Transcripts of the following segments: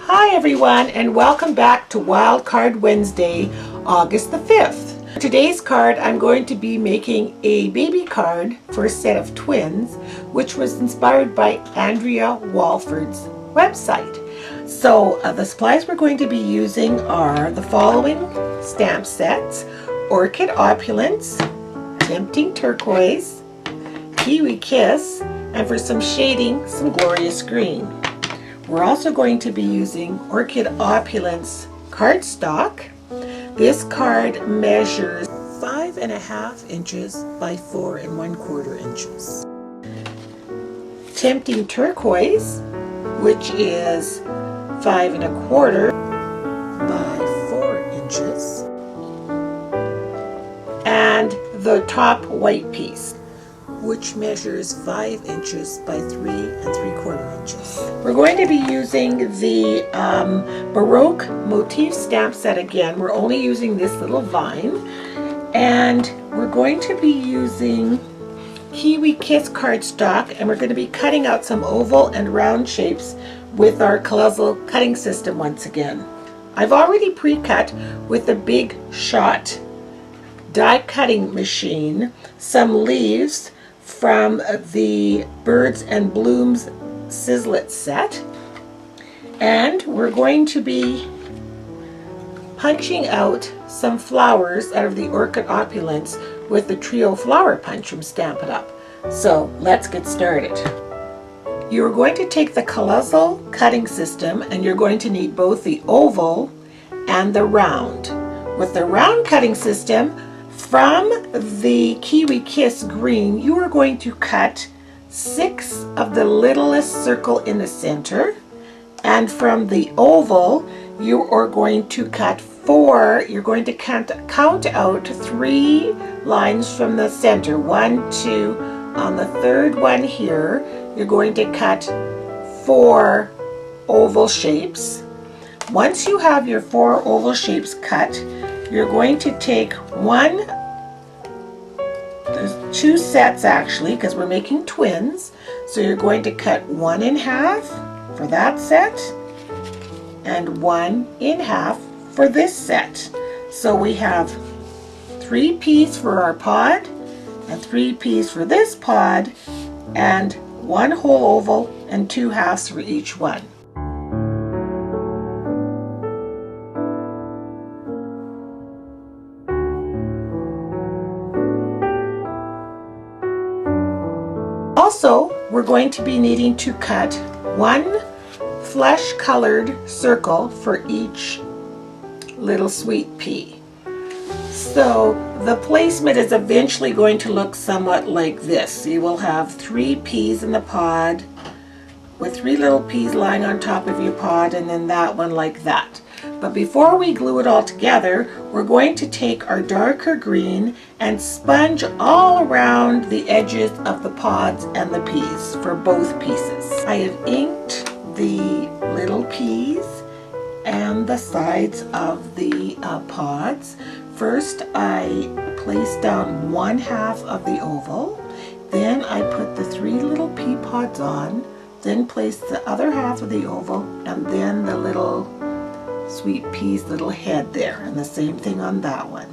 Hi everyone, and welcome back to Wild Card Wednesday, August the 5th. For today's card, I'm going to be making a baby card for a set of twins, which was inspired by Andrea Walford's website. So the supplies we're going to be using are the following stamp sets: Orchid Opulence, Tempting Turquoise, Kiwi Kiss, and for some shading, some Glorious Green. We're also going to be using Orchid Opulence cardstock. This card measures 5.5 inches by 4 1/4 inches. Tempting Turquoise, which is 5 1/4 by 4 inches. And the top white piece, which measures 5 inches by 3 3/4 inches. We're going to be using the Baroque motif stamp set again. We're only using this little vine. And we're going to be using Kiwi Kiss cardstock, and we're going to be cutting out some oval and round shapes with our Collezzle cutting system once again. I've already pre-cut with a Big Shot die cutting machine some leaves from the Birds and Blooms Sizzlet set, and we're going to be punching out some flowers out of the Orchid Opulence with the Trio Flower Punch from Stampin' Up! So let's get started. You're going to take the Collezzle cutting system, and you're going to need both the oval and the round. With the round cutting system, from the Kiwi Kiss green, you are going to cut 6 of the littlest circle in the center, and from the oval you are going to cut 4. You're going to count out 3 lines from the center. 1, 2. On the third one here, you're going to cut 4 oval shapes. Once you have your 4 oval shapes cut, you're going to take there's 2 sets actually, because we're making twins. So you're going to cut 1 in half for that set and 1 in half for this set. So we have 3 P's for our pod and 3 P's for this pod, and 1 whole oval and 2 halves for each one. Also, we're going to be needing to cut 1 flesh colored circle for each little sweet pea. So the placement is eventually going to look somewhat like this. You will have 3 peas in the pod with 3 little peas lying on top of your pod, and then that one like that. But before we glue it all together, we're going to take our darker green and sponge all around the edges of the pods and the peas for both pieces. I have inked the little peas and the sides of the pods. First, I place down 1/2 of the oval. Then I put the 3 little pea pods on. Then place the other half of the oval, and then the little sweet pea's little head there, and the same thing on that one.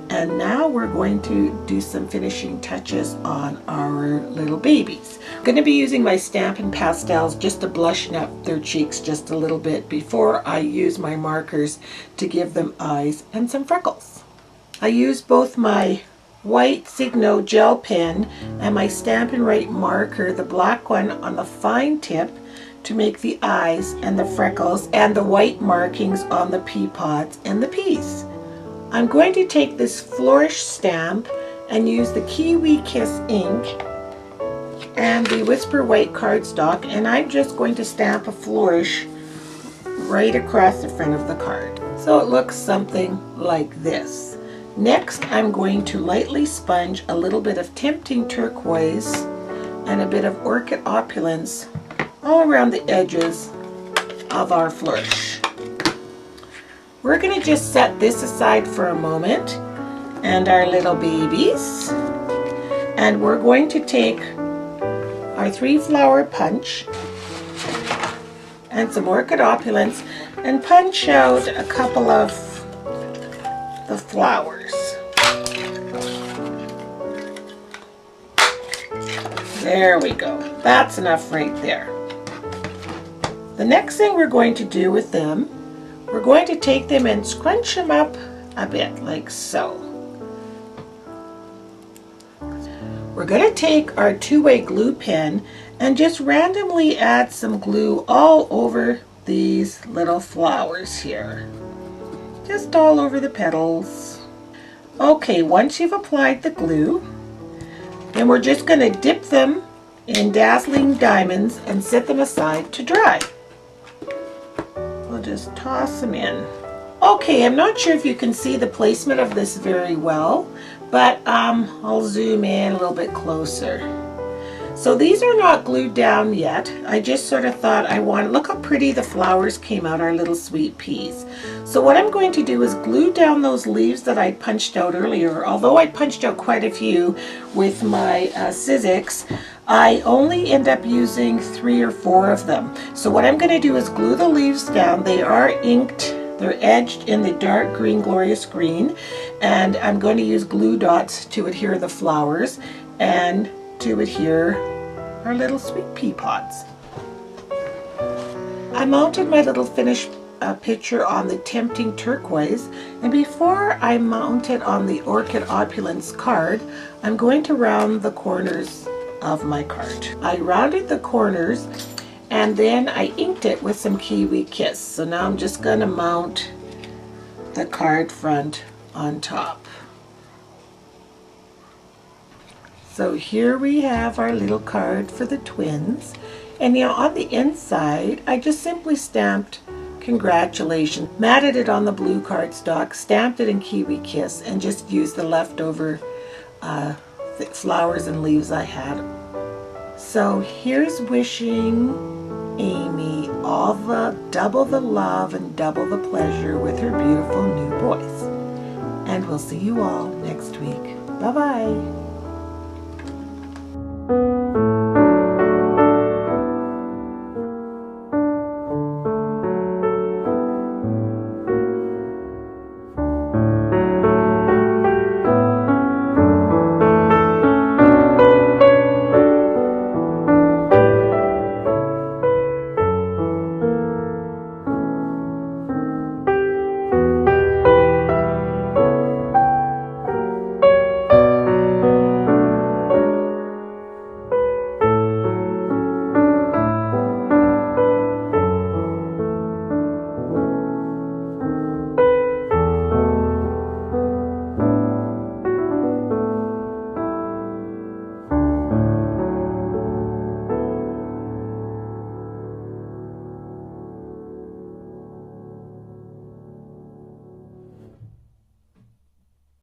And now we're going to do some finishing touches on our little babies. I'm going to be using my Stampin' Pastels just to blushing up their cheeks just a little bit before I use my markers to give them eyes and some freckles. I use both my white Signo gel pen and my Stampin' Write marker, the black one on the fine tip, to make the eyes and the freckles and the white markings on the pea pods and the peas. I'm going to take this flourish stamp and use the Kiwi Kiss ink and the Whisper White cardstock, and I'm just going to stamp a flourish right across the front of the card. So it looks something like this. Next, I'm going to lightly sponge a little bit of Tempting Turquoise and a bit of Orchid Opulence all around the edges of our flourish. We're going to just set this aside for a moment, and our little babies, and we're going to take our 3 flower punch and some Orchid Opulence and punch out a couple of the flowers. There we go. That's enough right there. The next thing we're going to do with them, we're going to take them and scrunch them up a bit like so. We're going to take our two-way glue pen and just randomly add some glue all over these little flowers here. Just all over the petals. Okay, once you've applied the glue, then we're just going to dip them in Dazzling Diamonds and set them aside to dry. We'll just toss them in. Okay, I'm not sure if you can see the placement of this very well, but I'll zoom in a little bit closer. So these are not glued down yet. I just sort of thought look how pretty the flowers came out, our little sweet peas. So what I'm going to do is glue down those leaves that I punched out earlier. Although I punched out quite a few with my Sizzix, I only end up using 3 or 4 of them. So what I'm going to do is glue the leaves down. They are inked. They're edged in the dark green Glorious Green, and I'm going to use glue dots to adhere the flowers and to adhere our little sweet pea pods. I mounted my little finished picture on the Tempting Turquoise, and before I mount it on the Orchid Opulence card, I'm going to round the corners of my card. I rounded the corners and then I inked it with some Kiwi Kiss. So now I'm just going to mount the card front on top. So here we have our little card for the twins. And you know, on the inside, I just simply stamped congratulations, matted it on the blue cardstock, stamped it in Kiwi Kiss, and just used the leftover flowers and leaves I had. So here's wishing Amy all the double the love and double the pleasure with her beautiful new boys. And we'll see you all next week. Bye-bye.